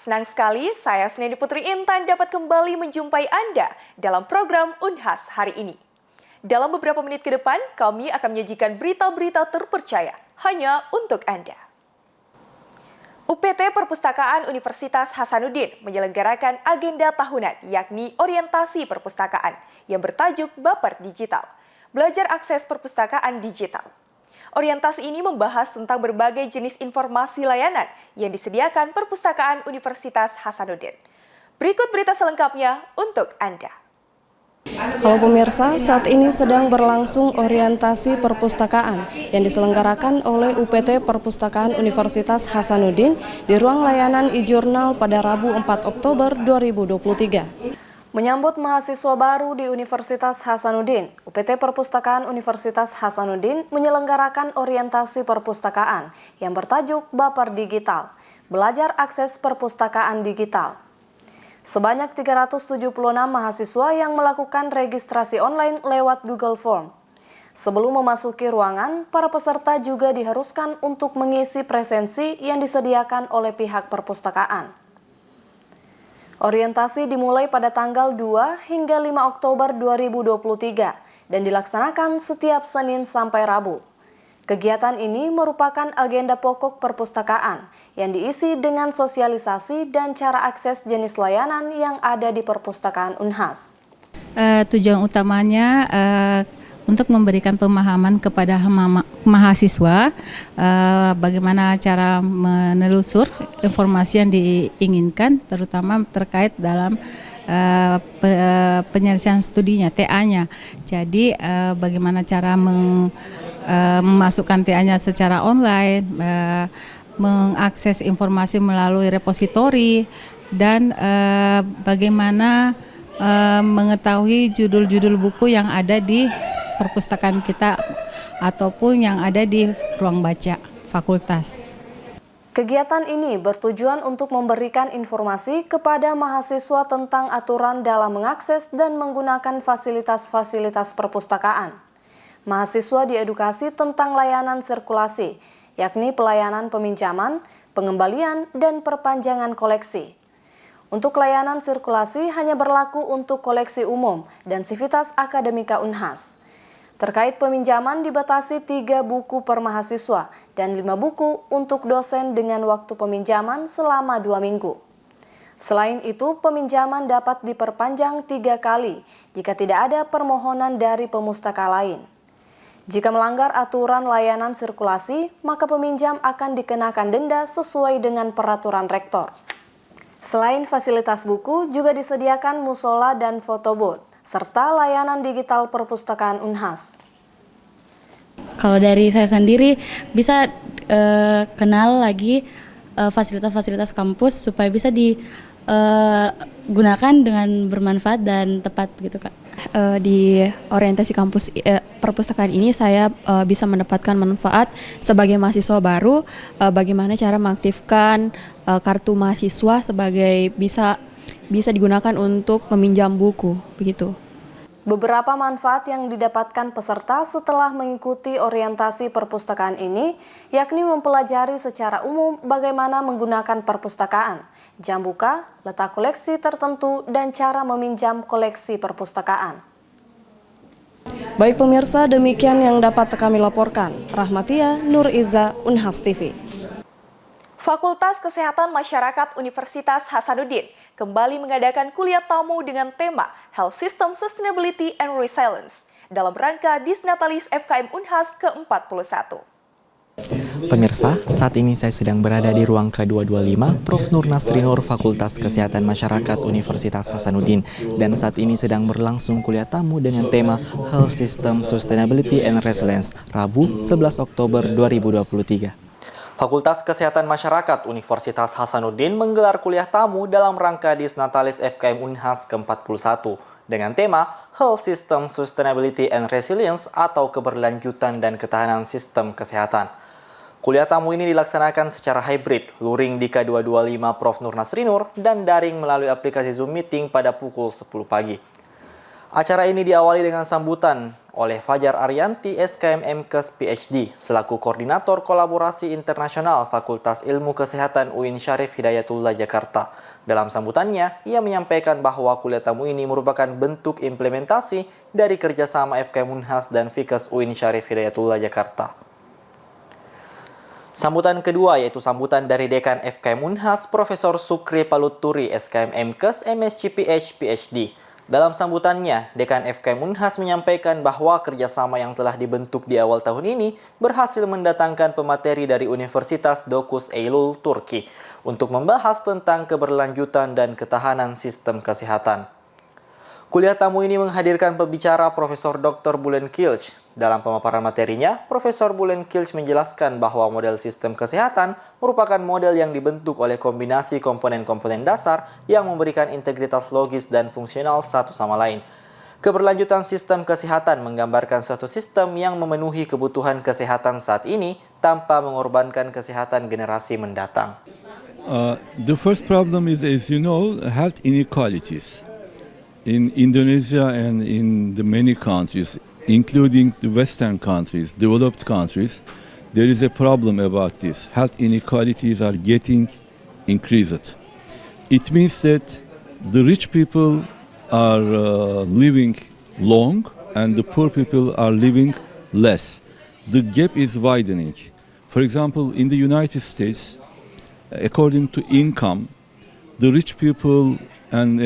senang sekali saya Snedi Putri Intan dapat kembali menjumpai Anda dalam program Unhas hari ini. Dalam beberapa menit ke depan, kami akan menyajikan berita-berita terpercaya hanya untuk Anda. UPT Perpustakaan Universitas Hasanuddin menyelenggarakan agenda tahunan yakni orientasi perpustakaan yang bertajuk Baper Digital, belajar akses perpustakaan digital. Orientasi ini membahas tentang berbagai jenis informasi layanan yang disediakan Perpustakaan Universitas Hasanuddin. Berikut berita selengkapnya untuk Anda. Halo pemirsa, saat ini sedang berlangsung orientasi perpustakaan yang diselenggarakan oleh UPT Perpustakaan Universitas Hasanuddin di ruang layanan e-jurnal pada Rabu 4 Oktober 2023. Menyambut mahasiswa baru di Universitas Hasanuddin, UPT Perpustakaan Universitas Hasanuddin menyelenggarakan orientasi perpustakaan yang bertajuk Baper Digital, belajar akses perpustakaan digital. Sebanyak 376 mahasiswa yang melakukan registrasi online lewat Google Form. Sebelum memasuki ruangan, para peserta juga diharuskan untuk mengisi presensi yang disediakan oleh pihak perpustakaan. Orientasi dimulai pada tanggal 2 hingga 5 Oktober 2023 dan dilaksanakan setiap Senin sampai Rabu. Kegiatan ini merupakan agenda pokok perpustakaan yang diisi dengan sosialisasi dan cara akses jenis layanan yang ada di perpustakaan Unhas. Tujuan utamanya untuk memberikan pemahaman kepada mahasiswa bagaimana cara menelusur informasi yang diinginkan, terutama terkait dalam penyelesaian studinya, TA-nya. Jadi bagaimana cara memasukkan TA-nya secara online, mengakses informasi melalui repositori, dan bagaimana mengetahui judul-judul buku yang ada di perpustakaan kita ataupun yang ada di ruang baca fakultas. Kegiatan ini bertujuan untuk memberikan informasi kepada mahasiswa tentang aturan dalam mengakses dan menggunakan fasilitas-fasilitas perpustakaan. Mahasiswa diedukasi tentang layanan sirkulasi, yakni pelayanan peminjaman, pengembalian, dan perpanjangan koleksi. Untuk layanan sirkulasi hanya berlaku untuk koleksi umum dan sivitas akademika Unhas. Terkait peminjaman dibatasi 3 buku per mahasiswa dan 5 buku untuk dosen dengan waktu peminjaman selama 2 minggu. Selain itu, peminjaman dapat diperpanjang 3 kali jika tidak ada permohonan dari pemustaka lain. Jika melanggar aturan layanan sirkulasi, maka peminjam akan dikenakan denda sesuai dengan peraturan rektor. Selain fasilitas buku, juga disediakan musola dan photobooth, serta layanan digital perpustakaan Unhas. Kalau dari saya sendiri bisa kenal lagi fasilitas-fasilitas kampus supaya bisa digunakan dengan bermanfaat dan tepat gitu Kak. Di orientasi kampus perpustakaan ini saya bisa mendapatkan manfaat sebagai mahasiswa baru, bagaimana cara mengaktifkan kartu mahasiswa sebagai bisa digunakan untuk meminjam buku, begitu. Beberapa manfaat yang didapatkan peserta setelah mengikuti orientasi perpustakaan ini, yakni mempelajari secara umum bagaimana menggunakan perpustakaan, jam buka, letak koleksi tertentu, dan cara meminjam koleksi perpustakaan. Baik pemirsa, demikian yang dapat kami laporkan. Rahmatia Nur Iza, Unhas TV. Fakultas Kesehatan Masyarakat Universitas Hasanuddin kembali mengadakan kuliah tamu dengan tema Health System Sustainability and Resilience dalam rangka Disnatalis FKM Unhas ke-41. Pemirsa, saat ini saya sedang berada di ruang K225 Prof. Nur Nasrinur Fakultas Kesehatan Masyarakat Universitas Hasanuddin, dan saat ini sedang berlangsung kuliah tamu dengan tema Health System Sustainability and Resilience Rabu 11 Oktober 2023. Fakultas Kesehatan Masyarakat Universitas Hasanuddin menggelar kuliah tamu dalam rangka Disnatalis FKM Unhas ke-41 dengan tema Health System Sustainability and Resilience atau keberlanjutan dan ketahanan sistem kesehatan. Kuliah tamu ini dilaksanakan secara hybrid, luring di K225 Prof. Nur Nasrinur dan daring melalui aplikasi Zoom Meeting pada pukul 10 pagi. Acara ini diawali dengan sambutan oleh Fajar Arianti SKM MKes PhD selaku Koordinator Kolaborasi Internasional Fakultas Ilmu Kesehatan UIN Syarif Hidayatullah Jakarta. Dalam sambutannya, ia menyampaikan bahwa kuliah tamu ini merupakan bentuk implementasi dari kerjasama FKM Unhas dan Fikes UIN Syarif Hidayatullah Jakarta. Sambutan kedua yaitu sambutan dari Dekan FKM Unhas Profesor Sukri Paluturi SKM MKes MScPH PhD. Dalam sambutannya, Dekan FKM Unhas menyampaikan bahwa kerjasama yang telah dibentuk di awal tahun ini berhasil mendatangkan pemateri dari Universitas Dokuz Eylül, Turki untuk membahas tentang keberlanjutan dan ketahanan sistem kesehatan. Kuliah tamu ini menghadirkan pembicara Profesor Dr. Bulen Kilch. Dalam pemaparan materinya, Profesor Bulen Kilch menjelaskan bahwa model sistem kesehatan merupakan model yang dibentuk oleh kombinasi komponen-komponen dasar yang memberikan integritas logis dan fungsional satu sama lain. Keberlanjutan sistem kesehatan menggambarkan suatu sistem yang memenuhi kebutuhan kesehatan saat ini tanpa mengorbankan kesehatan generasi mendatang. The first problem is, as you know, health inequalities. In Indonesia and in the many countries, including the Western countries, developed countries, there is a problem about this. Health inequalities are getting increased. It means that the rich people are living long and the poor people are living less. The gap is widening. For example, in the United States, according to income, the rich people and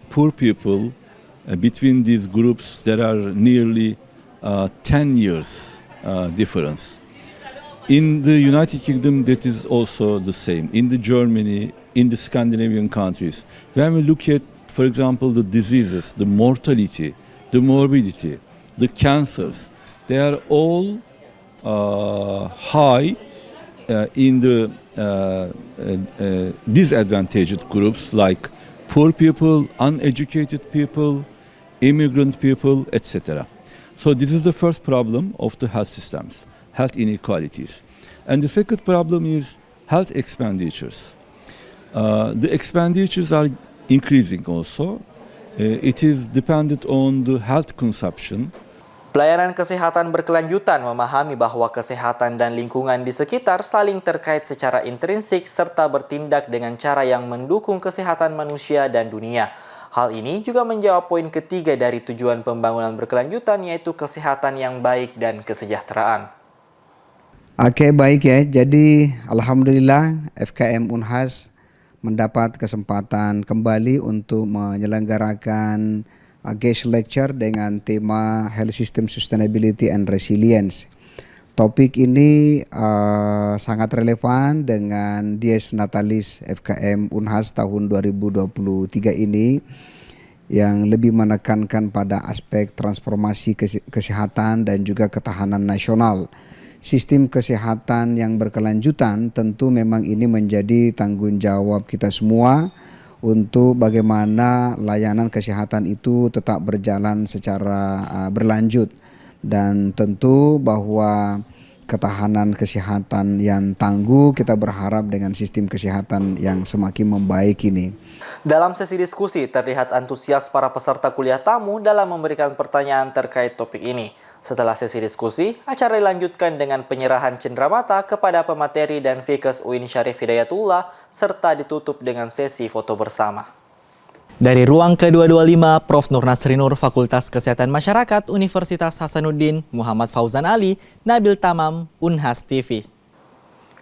poor people, between these groups there are nearly 10 years difference. In the United Kingdom that is also the same. In the Germany, in the Scandinavian countries. When we look at, for example, the diseases, the mortality, the morbidity, the cancers, they are all high in the disadvantaged groups like poor people, uneducated people, immigrant people, etc. So this is the first problem of the health systems, health inequalities. And the second problem is health expenditures. The expenditures are increasing also. It is dependent on the health consumption. Pelayanan kesehatan berkelanjutan memahami bahwa kesehatan dan lingkungan di sekitar saling terkait secara intrinsik serta bertindak dengan cara yang mendukung kesehatan manusia dan dunia. Hal ini juga menjawab poin ketiga dari tujuan pembangunan berkelanjutan yaitu kesehatan yang baik dan kesejahteraan. Oke, baik ya. Jadi alhamdulillah FKM Unhas mendapat kesempatan kembali untuk menyelenggarakan guest lecture dengan tema Health System Sustainability and Resilience. Topik ini sangat relevan dengan Dies Natalis FKM Unhas tahun 2023 ini yang lebih menekankan pada aspek transformasi kesehatan dan juga ketahanan nasional. Sistem kesehatan yang berkelanjutan tentu memang ini menjadi tanggung jawab kita semua untuk bagaimana layanan kesehatan itu tetap berjalan secara berlanjut, dan tentu bahwa ketahanan kesehatan yang tangguh kita berharap dengan sistem kesehatan yang semakin membaik ini. Dalam sesi diskusi terlihat antusias para peserta kuliah tamu dalam memberikan pertanyaan terkait topik ini. Setelah sesi diskusi, acara dilanjutkan dengan penyerahan cenderamata kepada pemateri dan Fikes UIN Syarif Hidayatullah serta ditutup dengan sesi foto bersama. Dari ruang ke-225, Prof. Nur Nasrinur Fakultas Kesehatan Masyarakat Universitas Hasanuddin, Muhammad Fauzan Ali, Nabil Tamam, Unhas TV.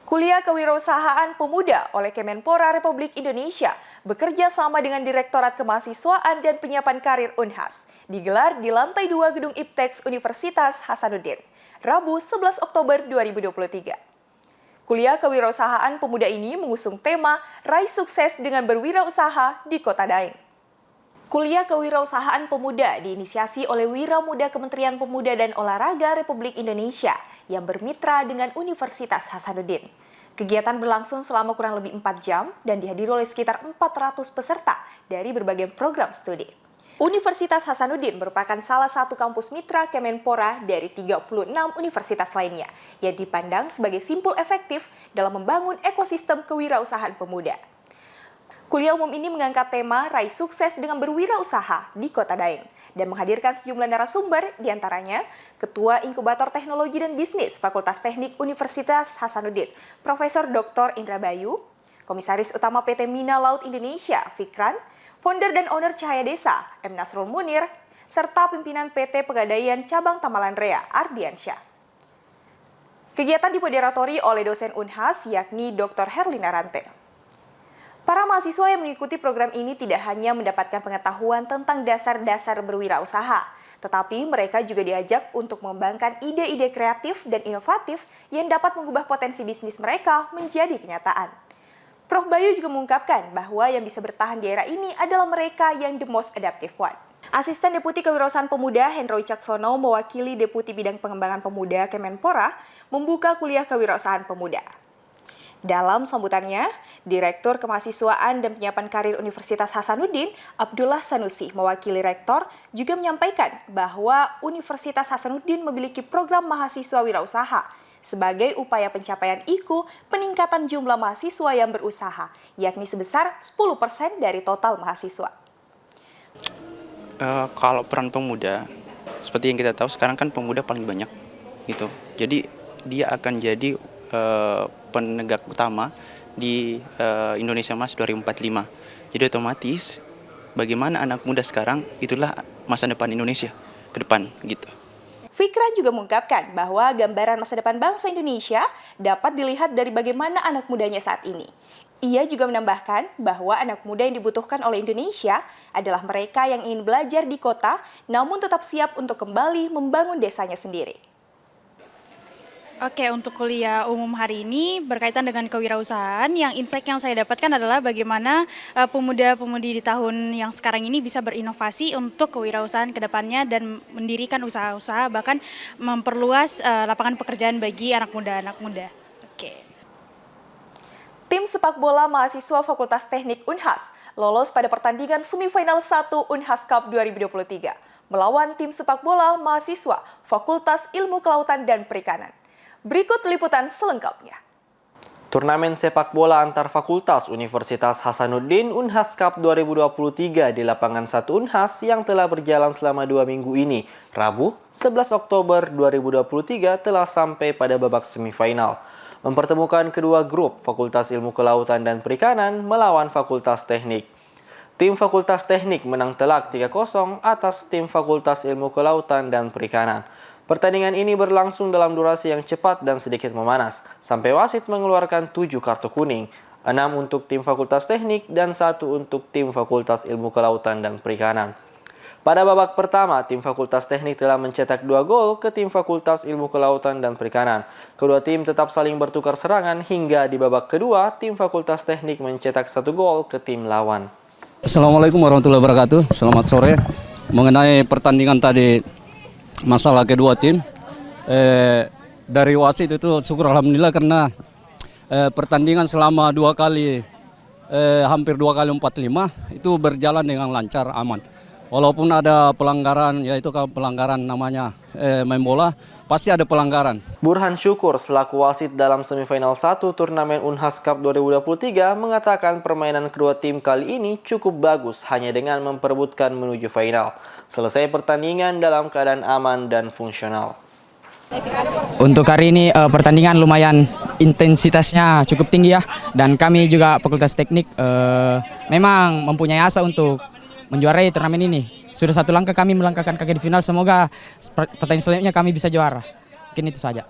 Kuliah Kewirausahaan Pemuda oleh Kemenpora Republik Indonesia bekerja sama dengan Direktorat Kemahasiswaan dan Penyiapan Karir Unhas digelar di lantai 2 Gedung Iptek Universitas Hasanuddin, Rabu 11 Oktober 2023. Kuliah Kewirausahaan Pemuda ini mengusung tema Raih Sukses dengan Berwirausaha di Kota Daeng. Kuliah Kewirausahaan Pemuda diinisiasi oleh Wira Muda Kementerian Pemuda dan Olahraga Republik Indonesia yang bermitra dengan Universitas Hasanuddin. Kegiatan berlangsung selama kurang lebih 4 jam dan dihadiri oleh sekitar 400 peserta dari berbagai program studi. Universitas Hasanuddin merupakan salah satu kampus mitra Kemenpora dari 36 universitas lainnya yang dipandang sebagai simpul efektif dalam membangun ekosistem kewirausahaan pemuda. Kuliah umum ini mengangkat tema Raih Sukses dengan Berwirausaha di Kota Daeng dan menghadirkan sejumlah narasumber, diantaranya Ketua Inkubator Teknologi dan Bisnis Fakultas Teknik Universitas Hasanuddin, Profesor Dr. Indra Bayu, Komisaris Utama PT Mina Laut Indonesia, Fikran, Founder dan Owner Cahaya Desa, M. Nasrul Munir, serta pimpinan PT Pegadaian Cabang Tamalan Rea, Ardiansyah. Kegiatan dimoderatori oleh dosen Unhas, yakni Dr. Herlina Rante. Para mahasiswa yang mengikuti program ini tidak hanya mendapatkan pengetahuan tentang dasar-dasar berwirausaha, tetapi mereka juga diajak untuk mengembangkan ide-ide kreatif dan inovatif yang dapat mengubah potensi bisnis mereka menjadi kenyataan. Prof. Bayu juga mengungkapkan bahwa yang bisa bertahan di era ini adalah mereka yang the most adaptive one. Asisten Deputi Kewirausahaan Pemuda Hendro Wicaksono mewakili Deputi Bidang Pengembangan Pemuda Kemenpora membuka kuliah kewirausahaan pemuda. Dalam sambutannya, Direktur Kemahasiswaan dan Penyiapan Karir Universitas Hasanuddin, Abdullah Sanusi, mewakili Rektor, juga menyampaikan bahwa Universitas Hasanuddin memiliki program mahasiswa wirausaha sebagai upaya pencapaian IKU peningkatan jumlah mahasiswa yang berusaha, yakni sebesar 10% dari total mahasiswa. Kalau peran pemuda, seperti yang kita tahu sekarang kan pemuda paling banyak, gitu. Jadi dia akan jadi penegak utama di Indonesia Emas 2045. Jadi otomatis bagaimana anak muda sekarang itulah masa depan Indonesia ke depan gitu. Fikran juga mengungkapkan bahwa gambaran masa depan bangsa Indonesia dapat dilihat dari bagaimana anak mudanya saat ini. Ia juga menambahkan bahwa anak muda yang dibutuhkan oleh Indonesia adalah mereka yang ingin belajar di kota namun tetap siap untuk kembali membangun desanya sendiri. Oke, untuk kuliah umum hari ini berkaitan dengan kewirausahaan, yang insight yang saya dapatkan adalah bagaimana pemuda-pemudi di tahun yang sekarang ini bisa berinovasi untuk kewirausahaan ke depannya dan mendirikan usaha-usaha, bahkan memperluas lapangan pekerjaan bagi anak muda. Oke. Tim sepak bola mahasiswa Fakultas Teknik Unhas lolos pada pertandingan semifinal 1 Unhas Cup 2023 melawan tim sepak bola mahasiswa Fakultas Ilmu Kelautan dan Perikanan. Berikut liputan selengkapnya. Turnamen sepak bola antar fakultas Universitas Hasanuddin Unhas Cup 2023 di lapangan 1 Unhas yang telah berjalan selama 2 minggu ini, Rabu 11 Oktober 2023 telah sampai pada babak semifinal. Mempertemukan kedua grup Fakultas Ilmu Kelautan dan Perikanan melawan Fakultas Teknik. Tim Fakultas Teknik menang telak 3-0 atas tim Fakultas Ilmu Kelautan dan Perikanan. Pertandingan ini berlangsung dalam durasi yang cepat dan sedikit memanas, sampai wasit mengeluarkan 7 kartu kuning, 6 untuk tim Fakultas Teknik dan 1 untuk tim Fakultas Ilmu Kelautan dan Perikanan. Pada babak pertama, tim Fakultas Teknik telah mencetak 2 gol ke tim Fakultas Ilmu Kelautan dan Perikanan. Kedua tim tetap saling bertukar serangan hingga di babak kedua, tim Fakultas Teknik mencetak 1 gol ke tim lawan. Assalamualaikum warahmatullahi wabarakatuh. Selamat sore. Mengenai pertandingan tadi, masalah kedua tim, dari wasit itu syukur alhamdulillah karena pertandingan selama 2 kali, hampir 2 kali 45 itu berjalan dengan lancar, aman. Walaupun ada pelanggaran, yaitu pelanggaran namanya main bola, pasti ada pelanggaran. Burhan Syukur selaku wasit dalam semifinal 1 turnamen Unhas Cup 2023 mengatakan permainan kedua tim kali ini cukup bagus hanya dengan memperebutkan menuju final. Selesai pertandingan dalam keadaan aman dan fungsional. Untuk hari ini pertandingan lumayan intensitasnya cukup tinggi ya, dan kami juga Fakultas Teknik memang mempunyai asa untuk menjuarai turnamen ini. Sudah 1 langkah kami melangkahkan kaki di final, semoga pertandingan selanjutnya kami bisa juara. Mungkin itu saja.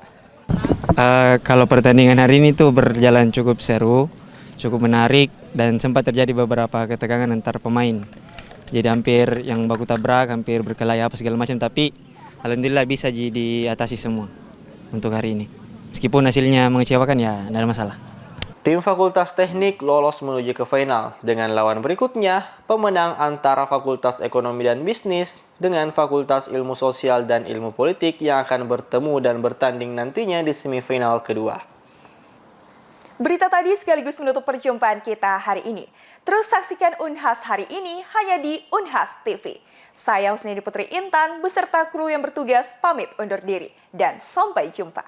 Kalau pertandingan hari ini tuh berjalan cukup seru, cukup menarik, dan sempat terjadi beberapa ketegangan antar pemain. Jadi hampir yang baku tabrak, hampir berkelahi apa segala macam, tapi alhamdulillah bisa diatasi semua untuk hari ini. Meskipun hasilnya mengecewakan ya tidak ada masalah. Tim Fakultas Teknik lolos menuju ke final dengan lawan berikutnya, pemenang antara Fakultas Ekonomi dan Bisnis dengan Fakultas Ilmu Sosial dan Ilmu Politik yang akan bertemu dan bertanding nantinya di semifinal kedua. Berita tadi sekaligus menutup perjumpaan kita hari ini. Terus saksikan Unhas hari ini hanya di Unhas TV. Saya Husni Putri Intan beserta kru yang bertugas pamit undur diri dan sampai jumpa.